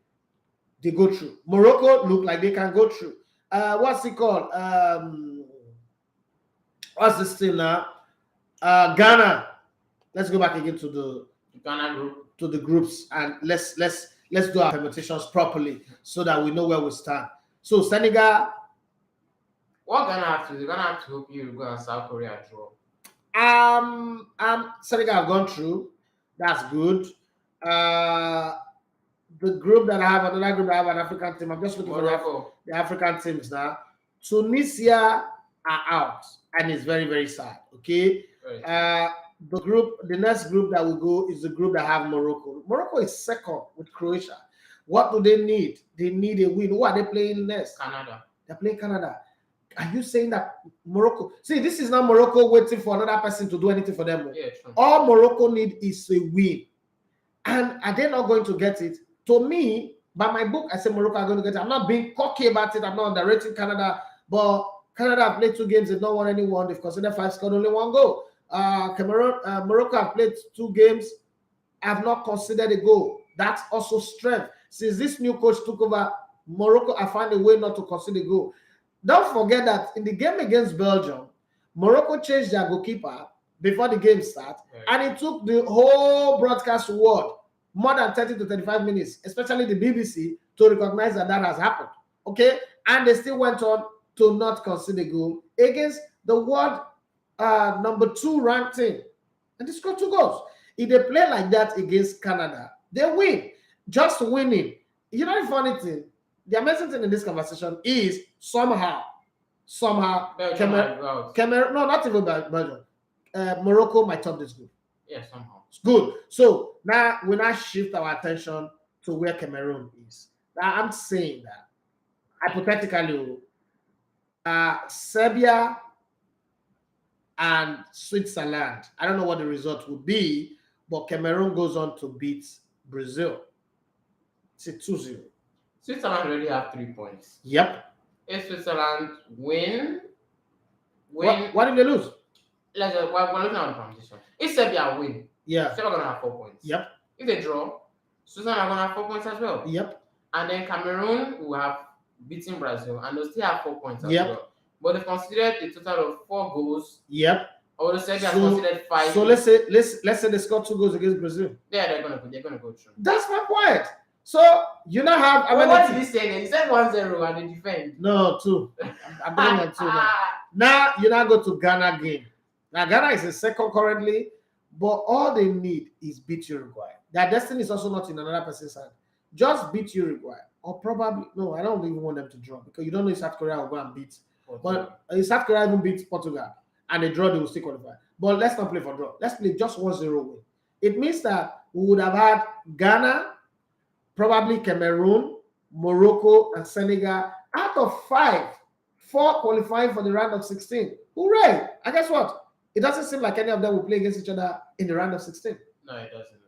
they go through. Morocco look like they can go through. What's it called? What's this team now? Ghana. Let's go back again to the Ghana group. To the groups, and let's do our permutations properly so that we know where we stand. So Senegal. What Ghana have to do? Ghana have to hope Uruguay and South Korea draw. Senegal have gone through. That's good. The group that I have, another group that I have an African team. I'm just looking for the African teams now. Tunisia are out, and it's very, very sad. Okay. Right. The next group that will go is the group that have Morocco. Morocco is second with Croatia. What do they need? They need a win. Who are they playing next? Canada. They're playing Canada. Are you saying that Morocco? See, this is not Morocco waiting for another person to do anything for them. Yeah, true. All Morocco need is a win. And are they not going to get it? To me, by my book, I say Morocco are going to get it. I'm not being cocky about it. I'm not underrating Canada. But Canada have played 2 games. They've not won any one. They've considered 5, scored only 1 goal. Morocco have played 2 games. Have not considered a goal. That's also strength. Since this new coach took over, Morocco have found a way not to consider a goal. Don't forget that in the game against Belgium, Morocco changed their goalkeeper before the game started, and it took the whole broadcast world more than 30 to 35 minutes, especially the BBC, to recognize that that has happened. Okay? And they still went on to not concede a goal against the world number 2 ranked team. And they scored 2 goals. If they play like that against Canada, they win. Just winning. You know the funny thing? The amazing thing in this conversation is somehow, Cameroon, no, not even Belgium. Morocco might top this group. Yeah, somehow. It's good. So now we now shift our attention to where Cameroon is. Now I'm saying that hypothetically, Serbia and Switzerland, I don't know what the result would be, but Cameroon goes on to beat Brazil. It's a 2-0. Switzerland already have 3 points. Yep. If Switzerland win. What if they lose? We're looking at the competition. If Serbia win, yeah, Serbia gonna have 4 points. Yep. If they draw, Switzerland are gonna have 4 points as well. Yep. And then Cameroon will have beaten Brazil and they'll still have 4 points as Yep. well. But they've considered a total of 4 goals. Yep. Or Serbia has considered 5. So let's say they score 2 goals against Brazil. Yeah, they're gonna go through. That's my point. So you now have. What did he say? He said 1-0 and they defend. No, 2. I'm doing like 2 now. Now you now go to Ghana game. Now Ghana is in second currently, but all they need is beat Uruguay. Their destiny is also not in another person's hand. Just beat Uruguay, or probably no. I don't even want them to draw because you don't know if South Korea will go and beat. But if South Korea even beats Portugal and they draw, they will still qualify. But let's not play for draw. Let's play just 1-0 win. It means that we would have had Ghana, probably Cameroon, Morocco, and Senegal out of 5, 4 qualifying for the round of 16. Hooray! And guess what? It doesn't seem like any of them will play against each other in the round of 16. No, it doesn't.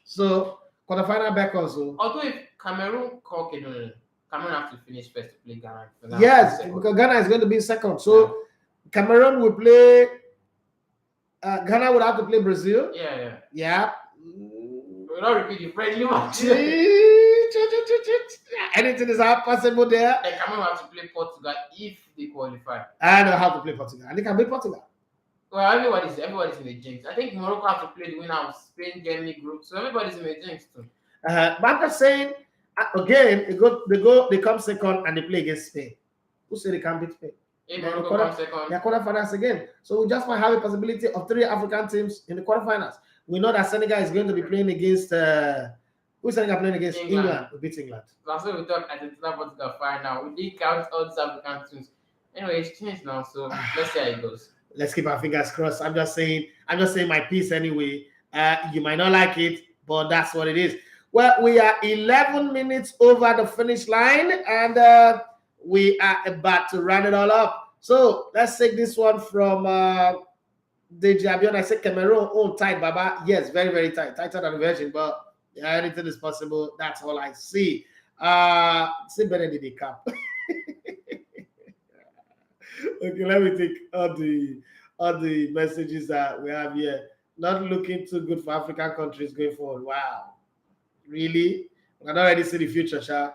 So quarterfinal back also. Although if Cameroon Cameroon have to finish first to play Ghana. Yes, because Ghana is going to be second. So Cameroon will play. Ghana would have to play Brazil. Yeah. We'll not repeat the friendly match. Anything is possible there. And Cameroon will have to play Portugal if they qualify. And they'll have to play Portugal. And they can beat Portugal. Well, everybody's in the jinx. I think Morocco have to play the winner of Spain Germany group, so everybody's in the jinx too. But I'm just saying, again, they come second and they play against Spain. Who said they can't beat Spain? If Morocco comes second, they're quarterfinals again. So we just might have a possibility of 3 African teams in the quarterfinals. We know that Senegal is going to be playing against who's Senegal playing against? England. We beat England. That's what we talk at the Portugal final. We did count all these African teams. Anyway, it's changed now, so let's see how it goes. Let's keep our fingers crossed. I'm just saying my piece anyway. You might not like it, but that's what it is. Well, we are 11 minutes over the finish line, and we are about to round it all up. So let's take this one from Deji Abion. I said Cameroon, tight, Baba. Yes, very, very tight. Tighter than the Virgin, but yeah, anything is possible. That's all I see. See Benedict Cup. Okay, let me take all the messages that we have here. Not looking too good for African countries going forward. Wow. Really? I don't already see the future, Sha.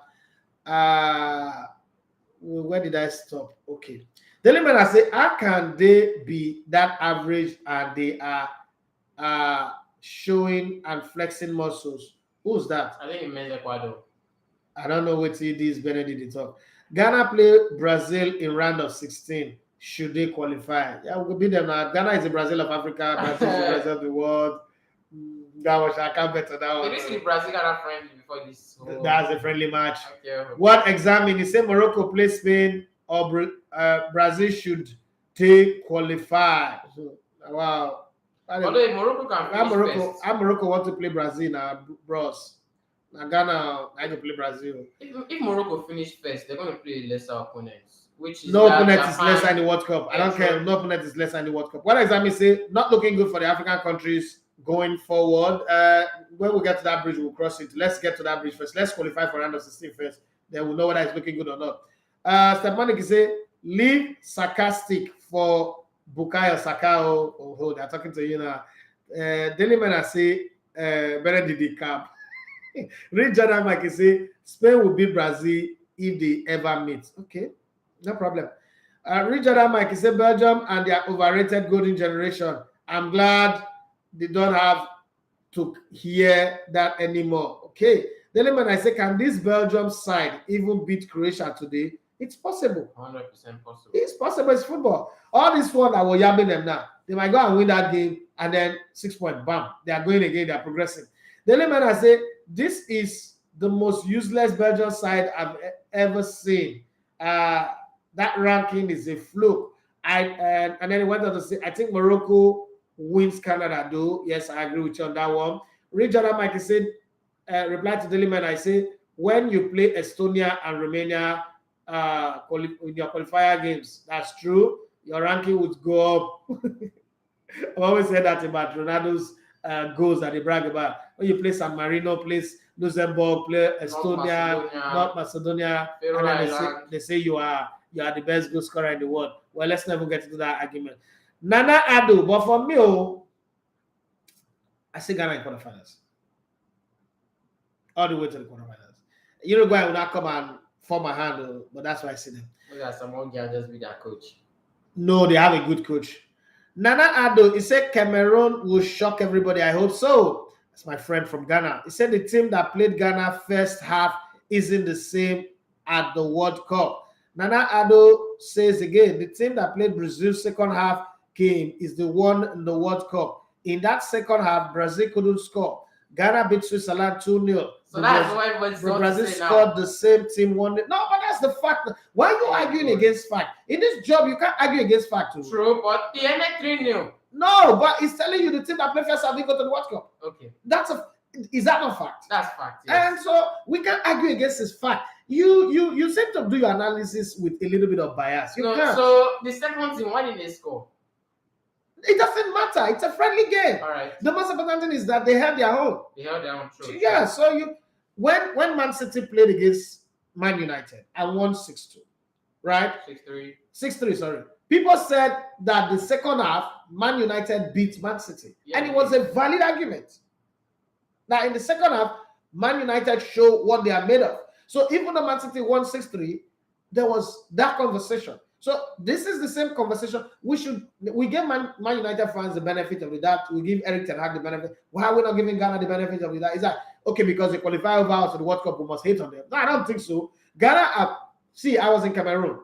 Where did I stop? Okay. The limit I say, how can they be that average and they are showing and flexing muscles? Who's that? I think it means Ecuador. I don't know what it is, Benedict talk. Ghana play Brazil in round of 16. Should they qualify? Yeah, we'll beat them now. Ghana is the Brazil of Africa. Brazil is the Brazil of the world. That was I can't bet on that one. Maybe Brazil got friendly before this. So that's a friendly match. Okay. What examine? You say Morocco play Spain or Brazil should they qualify? So, wow. Although Morocco can finish first. Morocco want to play Brazil now, bros. Now Ghana, I can play Brazil. If Morocco finish first, they're going to play lesser opponents. which is No that opponent is lesser Japan. in the World Cup. I don't Yeah, care. sure. No opponent is lesser in the World Cup. What does that mean? Say not looking good for the African countries going forward. When we get to that bridge, we'll cross it. Let's get to that bridge first. Let's qualify for round of 16 first. Then we'll know whether it's looking good or not. Stepanik say leave sarcastic for Bukayo Saka. Oh, they're talking to you now. Daily Man say better did the cap. Read Jordan Mike say Spain will beat Brazil if they ever meet. Okay, no problem. Richard Mike said Belgium and their overrated golden generation. I'm glad they don't have to hear that anymore. Okay. Then I say, can this Belgium side even beat Croatia today? It's possible. 100% possible. It's possible. It's football. All this one that we're yabbing them now, they might go and win that game and then 6 point, bam, they are going again, they are progressing. Then I say, this is the most useless Belgium side I've ever seen. That ranking is a fluke. And then he went on to say, I think Morocco wins Canada, though. Yes, I agree with you on that one. Richard Mike said, reply to Daily Man, I say, when you play Estonia and Romania in your qualifier games, that's true. Your ranking would go up. I've always said that about Ronaldo's goals that they brag about. When you play San Marino, plays Luxembourg, play Estonia, North Macedonia, and then they say you are the best goal scorer in the world. Well, let's never get into that argument. Nana Ado, but for me, I see Ghana in quarterfinals. All the way to the quarterfinals. Uruguay will not come and form a hand, but that's why I see them. Yeah, someone can just be their coach. No, they have a good coach. Nana Ado, he said Cameroon will shock everybody. I hope so. That's my friend from Ghana. He said the team that played Ghana first half isn't the same at the World Cup. Nana Ado says again, the team that played Brazil's second half game is the one in the World Cup. In that second half, Brazil couldn't score. Ghana beat Switzerland 2-0. So that's why everybody's Brazil scored the same team 1-0. No, but that's the fact. Why are you arguing against fact? In this job, you can't argue against fact. Too. True, but the ended 3-0. No, but it's telling you the team that played first half didn't go to the World Cup. Okay. Is that not fact? That's fact, yes. And so we can't argue against this fact. You seem to do your analysis with a little bit of bias. You can't. So the second team, why did they score? It doesn't matter. It's a friendly game. All right. The most important thing is that they held their own. They held their own. True. Yeah. So when Man City played against Man United and won 6-2, right? 6-3. 6-3. Sorry. People said that the second half Man United beat Man City, and it was a valid argument. Now in the second half, Man United showed what they are made of. So even though Man City won 6-3, there was that conversation. So this is the same conversation. We give Man United fans the benefit of the doubt. We give Eric Ten Hag the benefit. Why are we not giving Ghana the benefit of the doubt? Is that okay because they qualify over to the World Cup? We must hate on them. No, I don't think so. Ghana, see, I was in Cameroon.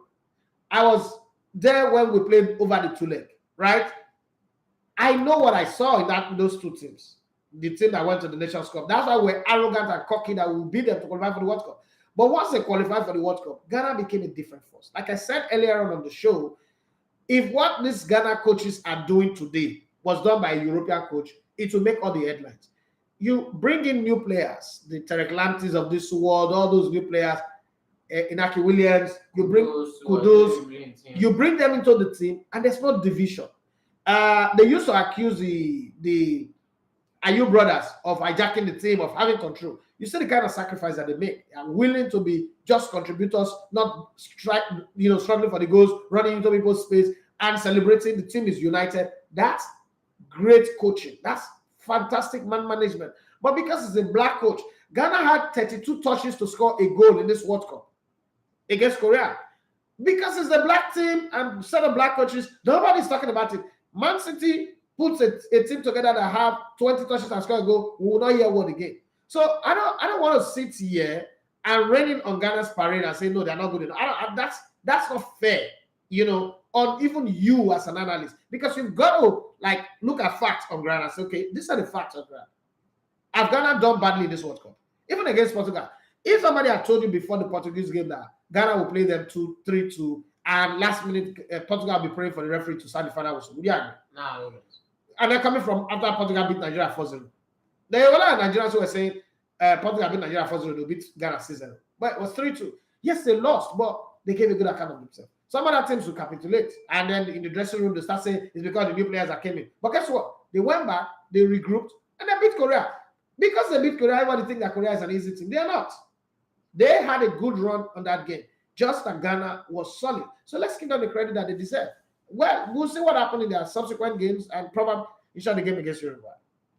I was there when we played over the two leg, right? I know what I saw in those two teams. The team that went to the Nations Cup. That's why we're arrogant and cocky that we beat them to qualify for the World Cup. But once they qualified for the World Cup, Ghana became a different force. Like I said earlier on the show, if what these Ghana coaches are doing today was done by a European coach, it will make all the headlines. You bring in new players, the Tarek Lampteys of this world, all those new players, Inaki Williams, you bring Kudus, you bring them into the team, and there's no division. They used to accuse the Ayew brothers of hijacking the team, of having control. You see the kind of sacrifice that they make. They are willing to be just contributors, not struggling for the goals, running into people's space, and celebrating the team is united. That's great coaching. That's fantastic man management. But because it's a black coach, Ghana had 32 touches to score a goal in this World Cup against Korea. Because it's a black team and set of black coaches, nobody's talking about it. Man City puts a team together that have 20 touches and score a goal, we will not hear word again. So I don't want to sit here and raining on Ghana's parade and say no, they're not good enough. That's not fair, on even you as an analyst, because you've got to look at facts on Ghana and say, okay, these are the facts of Ghana. Have Ghana done badly in this World Cup? Even against Portugal. If somebody had told you before the Portuguese game that Ghana will play them 3-2, and last minute Portugal will be praying for the referee to start the final whistle, would you agree? No. And they're coming from after Portugal beat Nigeria 4-0. There were a lot of Nigerians who were saying Portugal beat Nigeria 4-0, they beat Ghana 6-0. But it was 3-2. Yes, they lost, but they gave a good account of themselves. Some other teams will capitulate. And then in the dressing room, they start saying it's because the new players that came in. But guess what? They went back, they regrouped, and they beat Korea. Because they beat Korea, everybody think that Korea is an easy team. They are not. They had a good run on that game. Just that Ghana was solid. So let's give them the credit that they deserve. Well, we'll see what happened in their subsequent games and probably the game against Uruguay.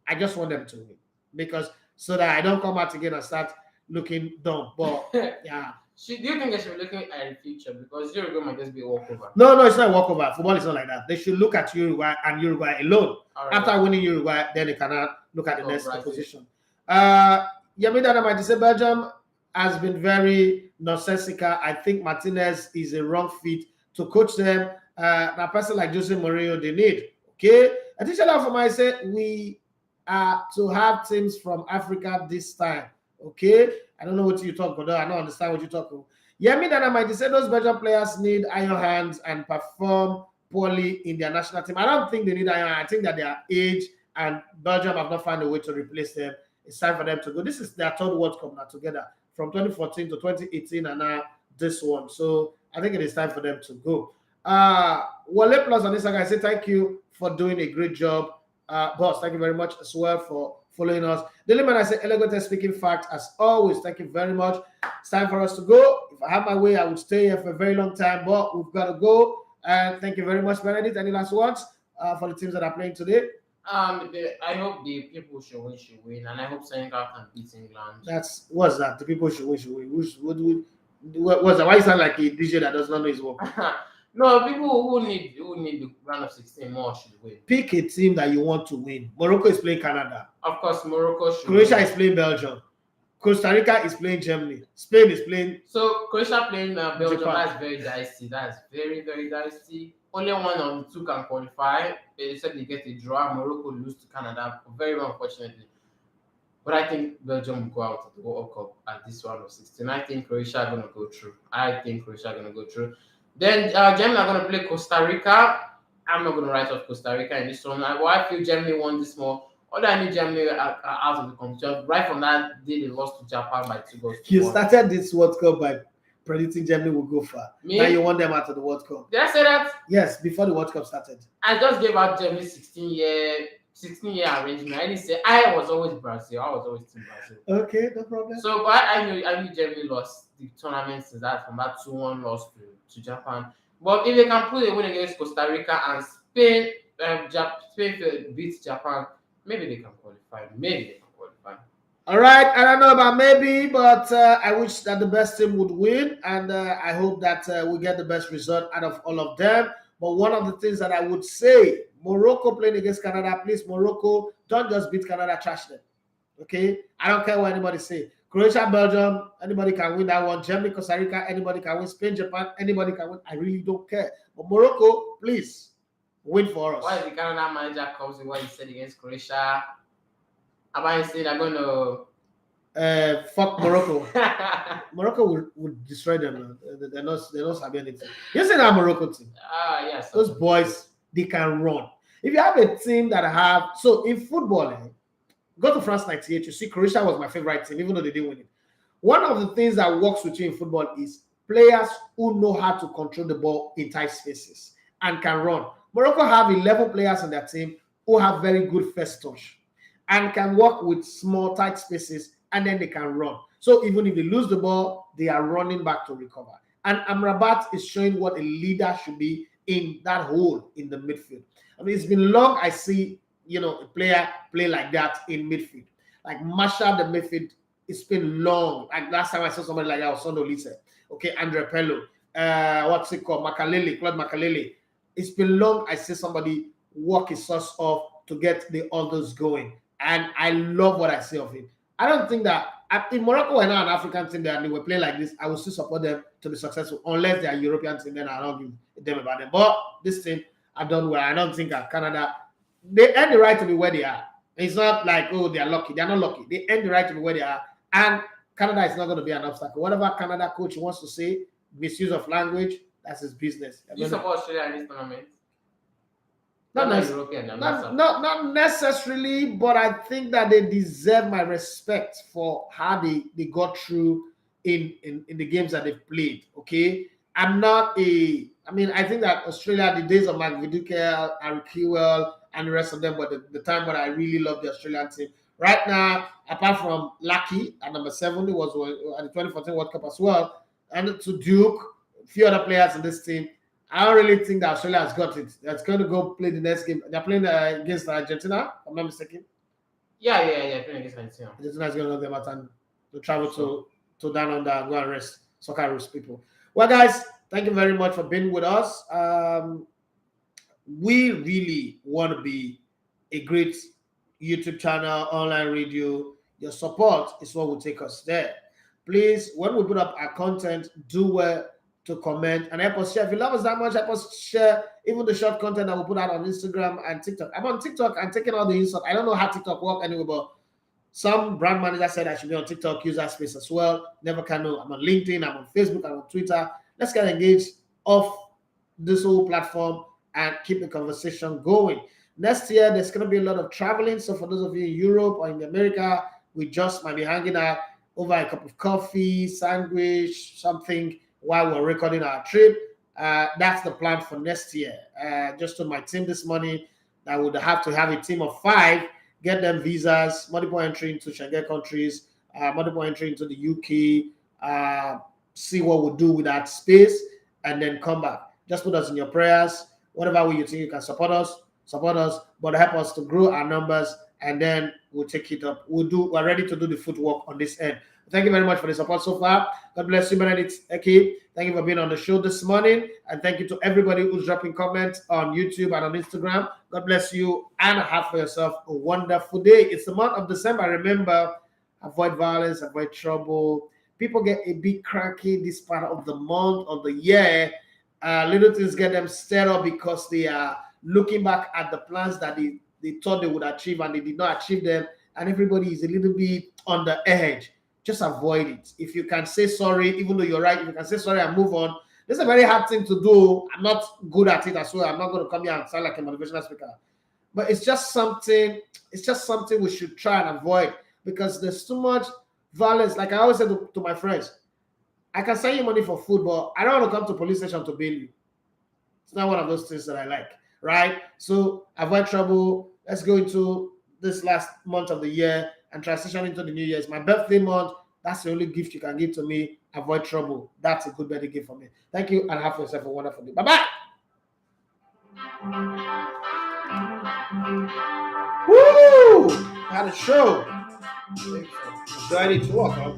I just want them to win because so that I don't come out again and start looking dumb. But yeah. Do you think they should be looking at the future? Because Uruguay might just be a walkover. No, it's not a walkover. Football is not like that. They should look at Uruguay and Uruguay alone. Right. After winning Uruguay, then they cannot look at the next opposition. Yamida might say Belgium has been very nonsensical. I think Martinez is a wrong fit to coach them. A person like Jose Mourinho, they need. Okay. I think for my say we are to have teams from Africa this time. Okay. I don't know what you talk about. I don't understand what you talk about. Yamida might say those Belgian players need iron hands and perform poorly in their national team. I don't think they need iron. I think that their age and Belgium have not found a way to replace them. It's time for them to go. This is their third World Cup now together from 2014 to 2018 and now this one. So I think it is time for them to go. Wale Plus on Instagram, I say thank you for doing a great job. Boss, thank you very much as well for following us. Diliman, I say elegant speaking fact as always. Thank you very much. It's time for us to go. If I had my way, I would stay here for a very long time, but we've got to go. And thank you very much, Benedict. Any last words for the teams that are playing today? I hope the people should win, and I hope Senegal can beat England. What's that? The people should win. What's that? Why you sound like a DJ that does not know his work? No, people who need the round of 16 more should win. Pick a team that you want to win. Morocco is playing Canada. Of course, Morocco should. Croatia is playing Belgium. Costa Rica is playing Germany. Spain is playing. So Croatia playing Belgium. Japan. That's very dicey. That's very, very dicey. Only one of the two can qualify. They said they get a draw. Morocco lose to Canada, very unfortunately. But I think Belgium will go out of the World Cup at this round of 16. I think Croatia are going to go through. Then Germany are going to play Costa Rica. I'm not going to write off Costa Rica in this one. I feel Germany won this more. Although I knew Germany out of the competition. Right from that day, they lost to Japan by 2 goals. You started this World Cup by predicting Germany will go far. Now you want them out of the World Cup. Did I say that? Yes, before the World Cup started. I just gave out Germany 16-year arrangement. I didn't say I was always Brazil. I was always Team Brazil. Okay, no problem. So, but I knew Germany lost the tournament since that from that 2-1 loss to Japan. But if they can pull a win against Costa Rica and Spain beats Japan, maybe they can qualify. All right, I don't know about maybe, but I wish that the best team would win, and I hope that we get the best result out of all of them. But one of the things that I would say, Morocco playing against Canada, please, Morocco, don't just beat Canada, trash them. Okay? I don't care what anybody say. Croatia, Belgium, anybody can win that one. Germany, Costa Rica, anybody can win. Spain, Japan, anybody can win. I really don't care. But Morocco, please, win for us. Why is the Canada manager comes with what he said against Croatia? About saying they're going to fuck Morocco. Morocco would destroy them. They're not having anything. You see that Morocco team? Yes. Those boys, they can run. If you have a team that have in football, go to France 98. You see, Croatia was my favorite team, even though they didn't win it. One of the things that works with you in football is players who know how to control the ball in tight spaces and can run. Morocco have 11 players on their team who have very good first touch and can work with small, tight spaces, and then they can run. So even if they lose the ball, they are running back to recover. And Amrabat is showing what a leader should be in that hole in the midfield. I mean, it's been long I see, a player play like that in midfield. Like Marshall, the midfield, it's been long. Like last time I saw somebody like that was Sondo Lise. Okay, Andre Pello. What's it called? Claude Makalele. It's been long I see somebody walk his sauce off to get the others going. And I love what I see of him. I don't think that if Morocco were not an African team and they were playing like this, I would still support them to be successful. Unless they are European team, then I don't give them about them. But this team, I don't well. I don't think that Canada, they earn the right to be where they are. It's not like, they are lucky. They are not lucky. They earn the right to be where they are. And Canada is not going to be an obstacle. Whatever Canada coach wants to say, misuse of language, that's his business. You support Australia in this tournament? Not necessarily, but I think that they deserve my respect for how they got through in the games that they've played. Okay, I'm not a. I mean, I think that Australia, the days of Mark Viduka, Harry Kewell, and the rest of them, were the time when I really loved the Australian team. Right now, apart from Lucky at number 7, it was at the 2014 World Cup as well, and to Duke, a few other players in this team. I don't really think that Australia has got it. That's going to go play the next game. They're playing against Argentina, if I'm not mistaken. Yeah. Playing against Argentina. Argentina is going to know them out and to travel So, to down under and go and rest Socceroos people. Well, guys, thank you very much for being with us. We really want to be a great YouTube channel, online radio. Your support is what will take us there. Please, when we put up our content, do well to comment and help us share. If you love us that much, help us share even the short content that we put out on Instagram and TikTok. I'm on TikTok. I'm taking all the insult. I don't know how TikTok works anyway, but some brand manager said I should be on TikTok user space as well. Never can know. I'm on LinkedIn, I'm on Facebook, I'm on Twitter. Let's get engaged off this whole platform and keep the conversation going. Next year, there's going to be a lot of traveling. So for those of you in Europe or in America, we just might be hanging out over a cup of coffee, sandwich, something while we're recording our trip. That's the plan for next year. Just told my team this morning that I would have to have a team of 5, get them visas, multiple entry into Schengen countries, multiple entry into the UK, see what we'll do with that space, and then come back. Just put us in your prayers. Whatever way you think you can support us, but help us to grow our numbers, and then we'll take it up. We're ready to do the footwork on this end. Thank you very much for the support so far. God bless you, Benedict Eke. Thank you for being on the show this morning. And thank you to everybody who's dropping comments on YouTube and on Instagram. God bless you, and have for yourself a wonderful day. It's the month of December. Remember, avoid violence, avoid trouble. People get a bit cranky this part of the month of the year. Little things get them stirred up because they are looking back at the plans that they thought they would achieve and they did not achieve them. And everybody is a little bit on the edge. Just avoid it. If you can say sorry, even though you're right, if you can say sorry and move on, this is a very hard thing to do. I'm not good at it as well. I'm not going to come here and sound like a motivational speaker. But it's just something we should try and avoid, because there's too much violence. Like I always say to my friends, I can send you money for food, but I don't want to come to police station to bail you. It's not one of those things that I like, right? So avoid trouble. Let's go into this last month of the year and transition into the new year. It's my birthday month. That's the only gift you can give to me. Avoid trouble. That's a good birthday gift for me. Thank you, and have yourself a wonderful day. Bye-bye. Woo! Had a show. Do I need to walk, huh?